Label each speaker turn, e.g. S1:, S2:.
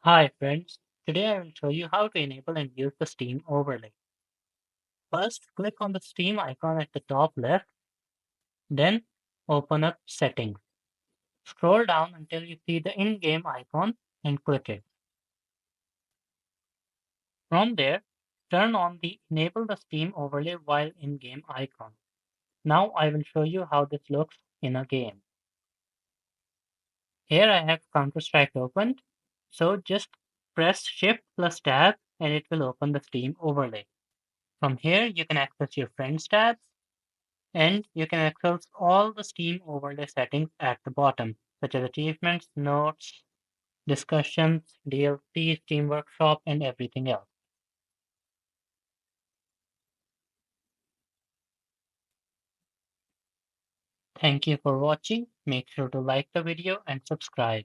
S1: Hi friends, today I will show you how to enable and use the Steam overlay. First, click on the Steam icon at the top left, then open up Settings. Scroll down until you see the in-game icon and click it. From there, turn on the Enable the Steam overlay while in-game icon. Now I will show you how this looks in a game. Here I have Counter-Strike opened, so just press Shift plus Tab and it will open the Steam overlay. From here, you can access your Friends tabs and you can access all the Steam overlay settings at the bottom, such as achievements, notes, discussions, DLCs, Steam Workshop, and everything else. Thank you for watching. Make sure to like the video and subscribe.